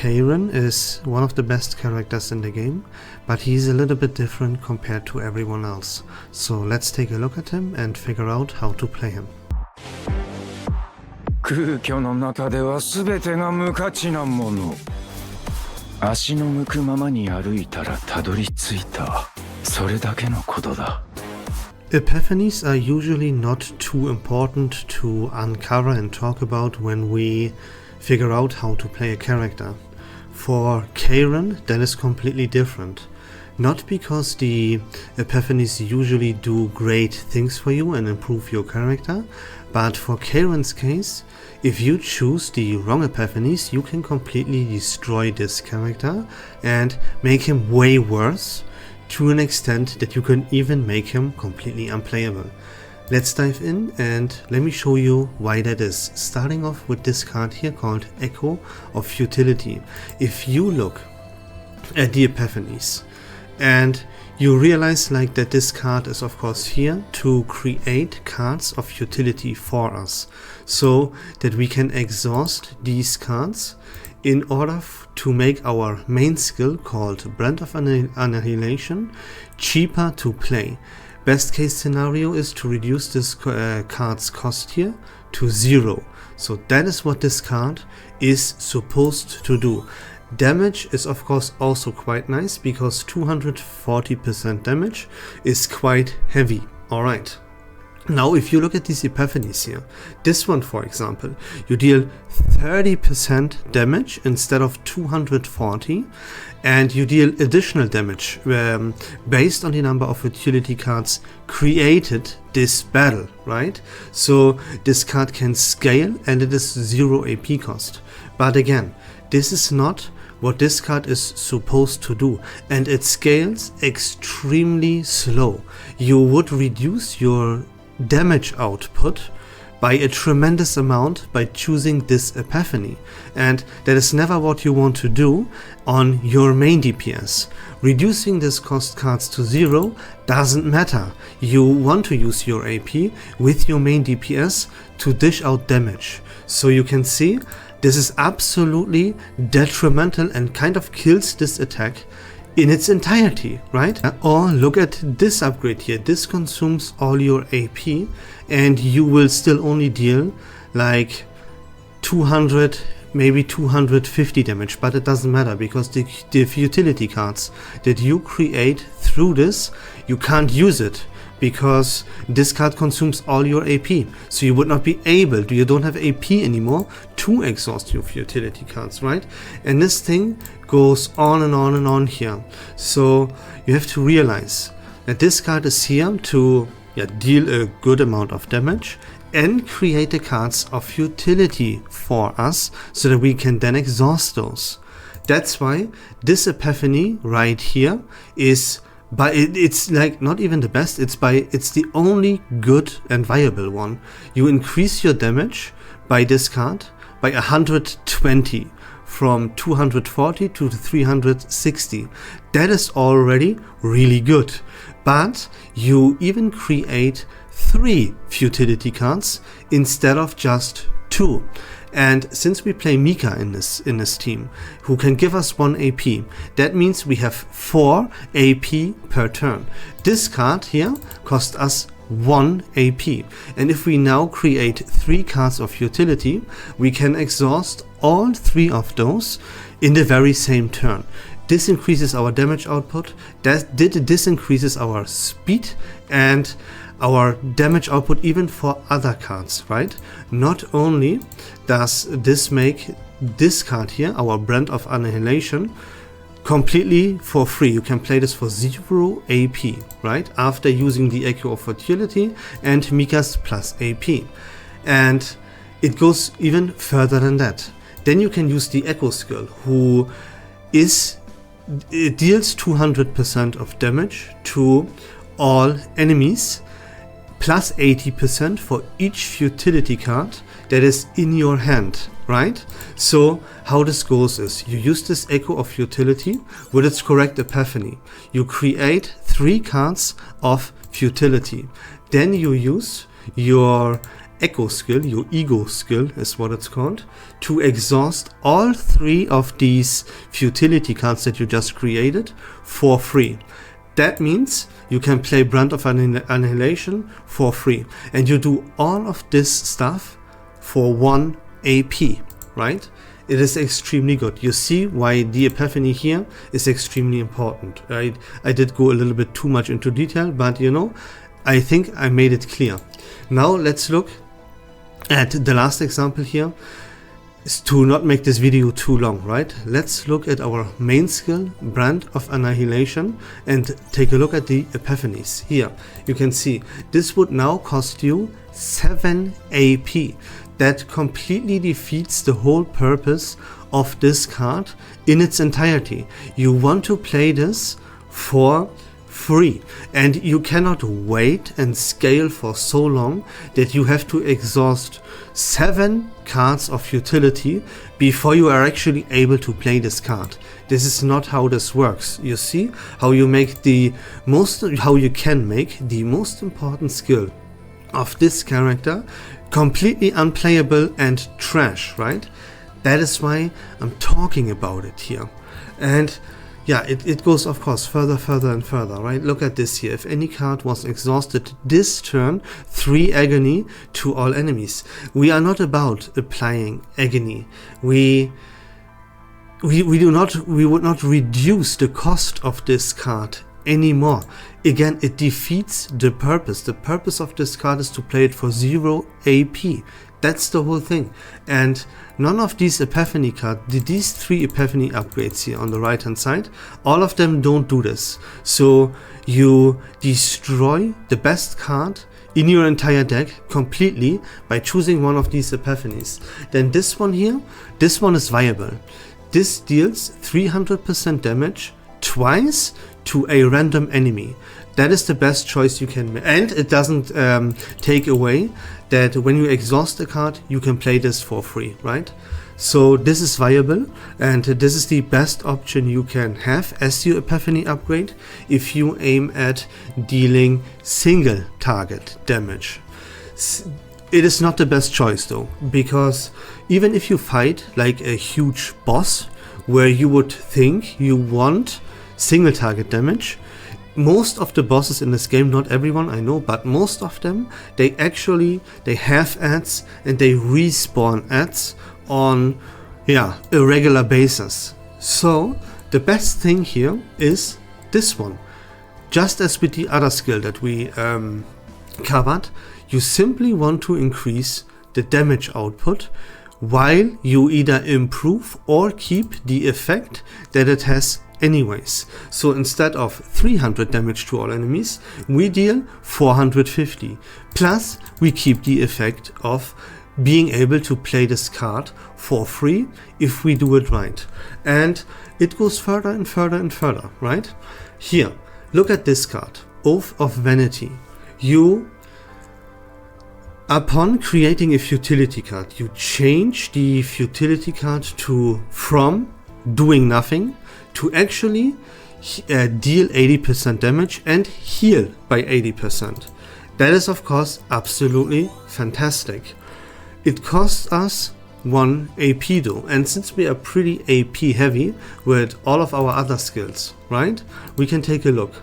Kayron is one of the best characters in the game, but he's a little bit different compared to everyone else. So let's take a look at him and figure out how to play him. 空虚の中では全てが無価値なもの。足の向くままに歩いたらたどり着いた。それだけのことだ。Epiphanies are usually not too important to uncover and talk about when we figure out how to play a character. For Kairen, that is completely different. Not because the Epiphanies usually do great things for you and improve your character, but for Kairen's case, if you choose the wrong Epiphanies, you can completely destroy this character and make him way worse, to an extent that you can even make him completely unplayable. Let's dive in and let me show you why that is, starting off with this card here called Echo of Futility. If you look at the Epiphanies and you realize that this card is of course here to create cards of futility for us, so that we can exhaust these cards in order to make our main skill called Brand of Annihilation cheaper to play. Best case scenario is to reduce this card's cost here to 0. So that is what this card is supposed to do. Damage is of course also quite nice, because 240% damage is quite heavy. Alright. Now if you look at these Epiphanies here, this one for example, you deal 30% damage instead of 240, and you deal additional damage based on the number of utility cards created this battle, right? So this card can scale and it is 0 AP cost. But again, this is not what this card is supposed to do, and it scales extremely slow. You would reduce your damage output by a tremendous amount by choosing this Epiphany, and that is never what you want to do on your main DPS. Reducing this cost cards to 0 doesn't matter. You want to use your AP with your main DPS to dish out damage. So you can see this is absolutely detrimental and kind of kills this attack in its entirety, right? Or look at this upgrade here. This consumes all your AP and you will still only deal like 200, maybe 250 damage, but it doesn't matter, because the futility cards that you create through this, you can't use it, because this card consumes all your AP. So you would not be able to, you don't have AP anymore to exhaust your futility cards, right? And this thing goes on and on and on here. So you have to realize that this card is here to deal a good amount of damage and create the cards of futility for us, so that we can then exhaust those. That's why this Epiphany right here is, but it's like not even the best, it's the only good and viable one. You increase your damage by this card by 120, from 240 to 360. That is already really good. But you even create 3 futility cards instead of just 2. And since we play Mika in this team, who can give us 1 AP, that means we have 4 AP per turn. This card here costs us 1 AP, and if we now create 3 cards of futility, we can exhaust all 3 of those in the very same turn. This increases our damage output, this increases our speed and our damage output even for other cards, right? Not only does this make this card here, our Brand of Annihilation, completely for free. You can play this for 0 AP, right? After using the Echo of Futility and Mika's plus AP. And it goes even further than that. Then you can use the Echo skill, who is, it deals 200% of damage to all enemies, plus 80% for each futility card that is in your hand, right? So how this goes is, you use this Echo of Futility with its correct Epiphany. You create 3 cards of futility. Then you use your echo skill, your ego skill is what it's called, to exhaust all 3 of these futility cards that you just created for free. That means you can play Brand of Annihilation for free, and you do all of this stuff for 1 AP, right? It is extremely good. You see why the Epiphany here is extremely important, right? I did go a little bit too much into detail, but you know, I think I made it clear. Now let's look at the last example here, is to not make this video too long, right? Let's look at our main skill, Brand of Annihilation, and take a look at the Epiphanies. Here you can see this would now cost you 7 AP. That completely defeats the whole purpose of this card in its entirety. You want to play this for free, and you cannot wait and scale for so long that you have to exhaust 7 cards of futility before you are actually able to play this card. This is not how this works. You see how you make how you can make the most important skill of this character completely unplayable and trash, right? That is why I'm talking about it here. And yeah, it goes of course further and further, right? Look at this here. If any card was exhausted this turn, 3 agony to all enemies. We are not about applying agony. We would not reduce the cost of this card anymore. Again, it defeats the purpose. The purpose of this card is to play it for 0 AP. That's the whole thing. And none of these Epiphany cards, these 3 Epiphany upgrades here on the right hand side, all of them don't do this. So you destroy the best card in your entire deck completely by choosing one of these Epiphanies. Then this one here, this one is viable. This deals 300% damage twice to a random enemy. That is the best choice you can make, and it doesn't take away that when you exhaust a card you can play this for free, right? So this is viable, and this is the best option you can have as your Epiphany upgrade if you aim at dealing single target damage. It is not the best choice though, because even if you fight like a huge boss where you would think you want single target damage, most of the bosses in this game, not everyone I know, but most of them, they have ads and they respawn ads on a regular basis. So the best thing here is this one. Just as with the other skill that we covered, you simply want to increase the damage output while you either improve or keep the effect that it has anyways. So instead of 300 damage to all enemies, we deal 450. Plus we keep the effect of being able to play this card for free if we do it right. And it goes further and further and further, right? Here, look at this card, Oath of Vanity. Upon creating a futility card, you change the futility card from doing nothing to actually deal 80% damage and heal by 80%. That is of course absolutely fantastic. It costs us 1 AP though, and since we are pretty AP heavy with all of our other skills, right? We can take a look.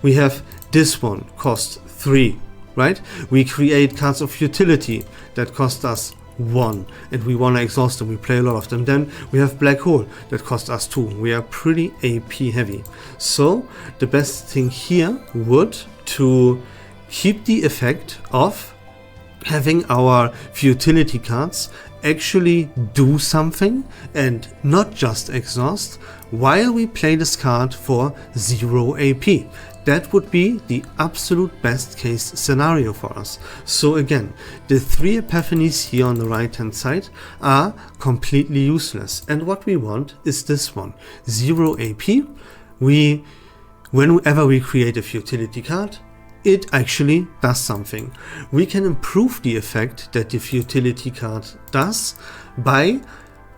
We have this one, cost 3, right? We create cards of futility that cost us 1, and we want to exhaust them. We play a lot of them. Then we have Black Hole that cost us 2. We are pretty AP heavy. So the best thing here would to keep the effect of having our futility cards actually do something and not just exhaust while we play this card for 0 AP. That would be the absolute best case scenario for us. So again, the 3 Epiphanies here on the right hand side are completely useless. And what we want is this one, 0 AP. Whenever we create a futility card, it actually does something. We can improve the effect that the futility card does by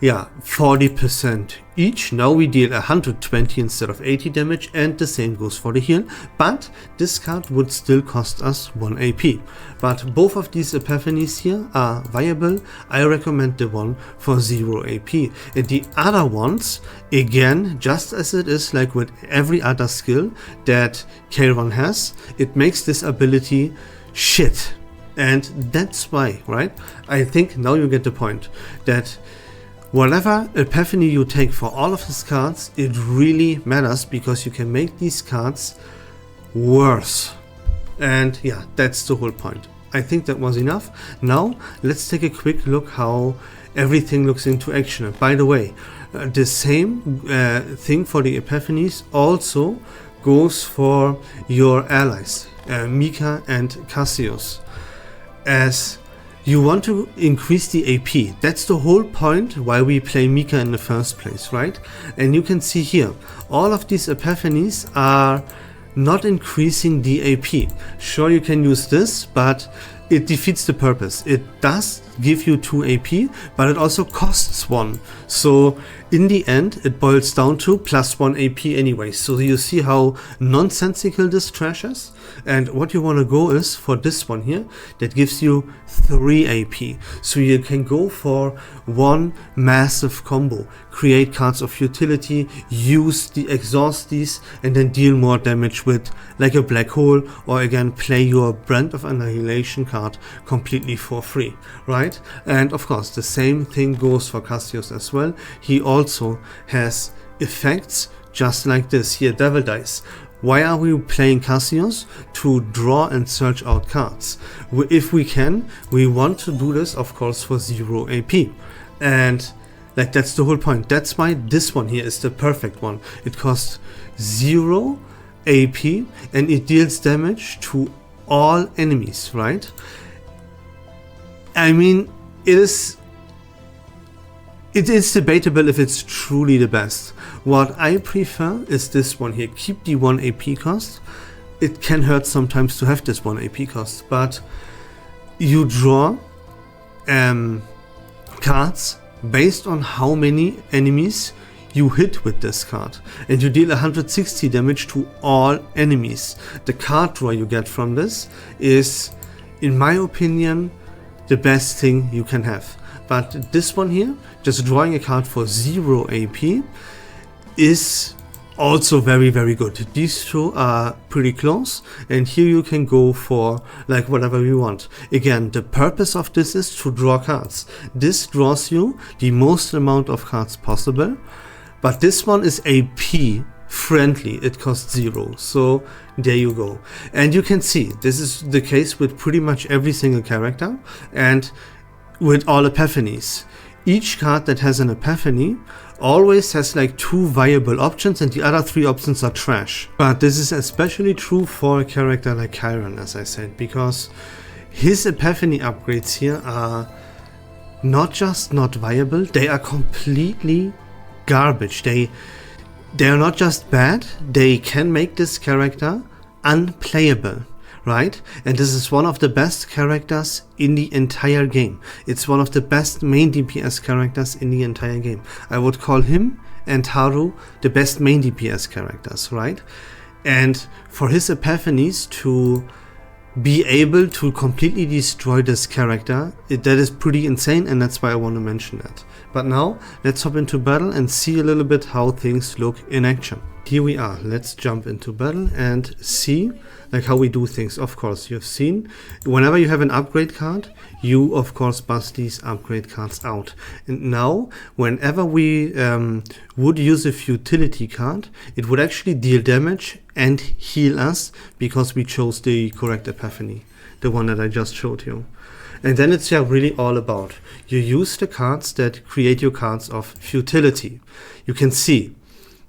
yeah, 40% each. Now we deal 120 instead of 80 damage, and the same goes for the heal, but this card would still cost us 1 AP. But both of these Epiphanies here are viable. I recommend the one for 0 AP. And the other ones, again, just as it is like with every other skill that Kayron has, it makes this ability shit. And that's why, right? I think now you get the point that whatever Epiphany you take for all of his cards, it really matters because you can make these cards worse. And yeah, that's the whole point. I think that was enough. Now let's take a quick look how everything looks into action. And by the way, the same thing for the Epiphanies also goes for your allies, Mika and Cassius. As you want to increase the AP. That's the whole point why we play Mika in the first place, right? And you can see here, all of these Epiphanies are not increasing the AP. Sure, you can use this, but it defeats the purpose. It does give you 2 AP, but it also costs 1. So in the end, it boils down to plus 1 AP anyway. So you see how nonsensical this trash is? And what you want to go is for this one here, that gives you 3 AP. So you can go for one massive combo, create cards of futility, exhaust these, and then deal more damage with like a black hole, or again play your Brand of Annihilation card completely for free, right? And of course the same thing goes for Cassius as well. He also has effects just like this here, Devil Dice. Why are we playing Cassius? To draw and search out cards. If we can, we want to do this of course for 0 AP. And like that's the whole point. That's why this one here is the perfect one. It costs 0 AP and it deals damage to all enemies, right? I mean, it is debatable if it's truly the best. What I prefer is this one here. Keep the 1 AP cost. It can hurt sometimes to have this 1 AP cost, but you draw cards based on how many enemies you hit with this card, and you deal 160 damage to all enemies. The card draw you get from this is, in my opinion, the best thing you can have. But this one here, just drawing a card for 0 AP, is also very, very good. These two are pretty close, and here you can go for like whatever you want. Again, the purpose of this is to draw cards. This draws you the most amount of cards possible, but this one is AP friendly. It costs 0, so there you go. And you can see this is the case with pretty much every single character and with all Epiphanies. Each card that has an Epiphany always has like 2 viable options, and the other 3 options are trash. But this is especially true for a character like Kairen, as I said, because his Epiphany upgrades here are not just not viable, they are completely garbage. They are not just bad, they can make this character unplayable, right? And this is one of the best characters in the entire game. It's one of the best main DPS characters in the entire game. I would call him and Haru the best main DPS characters, right? And for his Epiphanies to be able to completely destroy this character, that is pretty insane, and that's why I want to mention that. But now let's hop into battle and see a little bit how things look in action. Here we are. Let's jump into battle and see like how we do things. Of course, you've seen whenever you have an upgrade card, you of course bust these upgrade cards out. And now whenever we would use a futility card, it would actually deal damage and heal us because we chose the correct Epiphany, the one that I just showed you. And then it's really all about, you use the cards that create your cards of futility. You can see,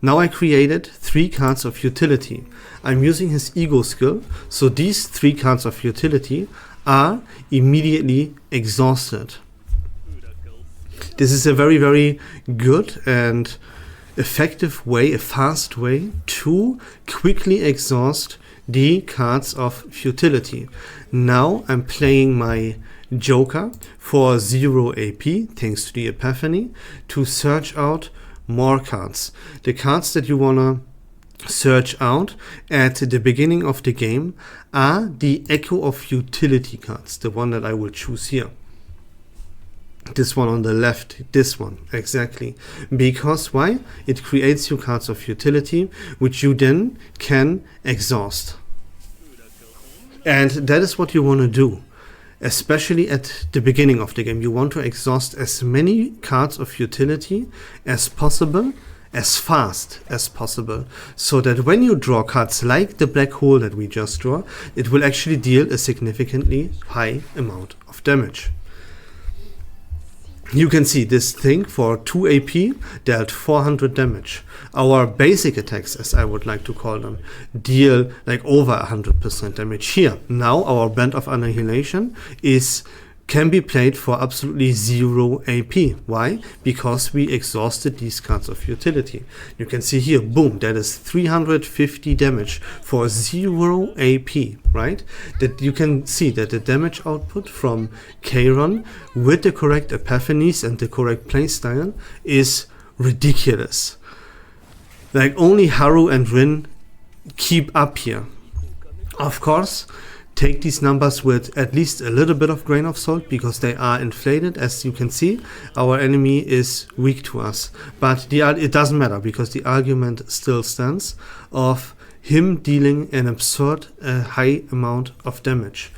now I created 3 cards of futility. I'm using his ego skill, so these 3 cards of futility are immediately exhausted. This is a very, very good and effective way, a fast way to quickly exhaust the cards of futility. Now I'm playing my Joker for 0 AP, thanks to the Epiphany, to search out more cards. The cards that you wanna search out at the beginning of the game are the Echo of Futility cards, the one that I will choose here. This one on the left, this one, exactly. Because why? It creates you cards of futility, which you then can exhaust. And that is what you want to do. Especially at the beginning of the game. You want to exhaust as many cards of futility as possible, as fast as possible. So that when you draw cards like the black hole that we just draw, it will actually deal a significantly high amount of damage. You can see this thing for 2 AP dealt 400 damage. Our basic attacks, as I would like to call them, deal like over 100% damage. Here, now our Band of Annihilation can be played for absolutely 0 AP. Why? Because we exhausted these cards of utility. You can see here, boom, that is 350 damage for 0 AP, right? That you can see that the damage output from Kayron with the correct epiphanies and the correct playstyle is ridiculous. Like only Haru and Rin keep up here. Of course, take these numbers with at least a little bit of grain of salt because they are inflated. As you can see, our enemy is weak to us. But it doesn't matter because the argument still stands of him dealing an absurd high amount of damage.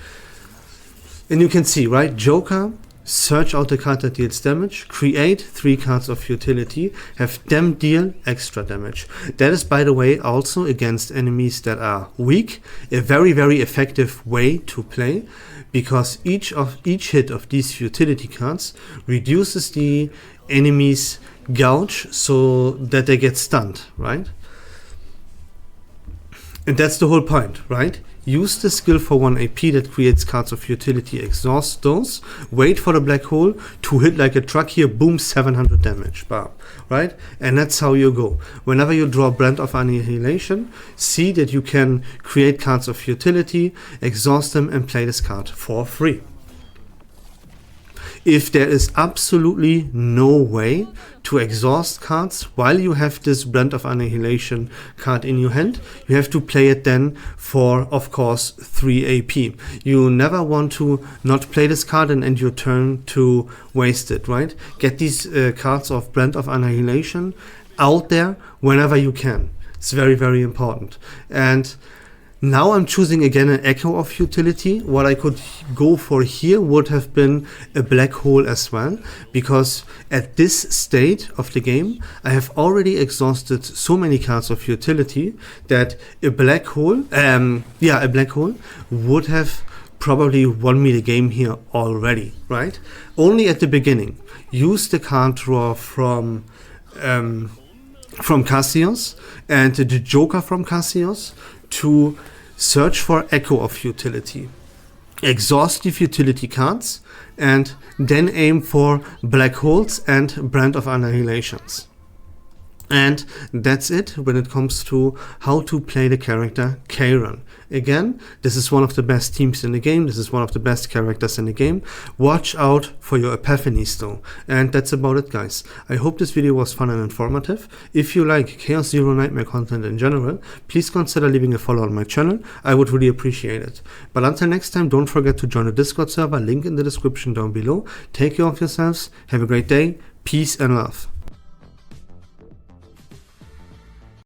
And you can see, right, Joker, search out the card that deals damage, create 3 cards of utility, have them deal extra damage. That is, by the way, also against enemies that are weak, a very, very effective way to play, because each hit of these utility cards reduces the enemy's gouge so that they get stunned, right? And that's the whole point, right? Use the skill for 1 AP that creates cards of utility, exhaust those, wait for the black hole to hit like a truck here, boom, 700 damage, bam, right? And that's how you go. Whenever you draw Brand of Annihilation, see that you can create cards of utility, exhaust them, and play this card for free. If there is absolutely no way to exhaust cards while you have this Brand of Annihilation card in your hand, you have to play it then for, of course, 3 AP. You never want to not play this card and end your turn to waste it, right? Get these cards of Brand of Annihilation out there whenever you can. It's very, very important. And now I'm choosing again an Echo of Futility. What I could go for here would have been a black hole as well, because at this state of the game I have already exhausted so many cards of utility that a black hole would have probably won me the game here already, right? Only at the beginning. Use the card draw from Cassius and the Joker from Cassius to search for Echo of Futility. Exhaust the futility cards and then aim for black holes and Brand of Annihilations. And that's it when it comes to how to play the character Kayron. Again, this is one of the best teams in the game. This is one of the best characters in the game. Watch out for your epiphanies though. And that's about it, guys. I hope this video was fun and informative. If you like Chaos Zero Nightmare content in general, please consider leaving a follow on my channel. I would really appreciate it. But until next time, don't forget to join the Discord server, link in the description down below. Take care of yourselves. Have a great day. Peace and love.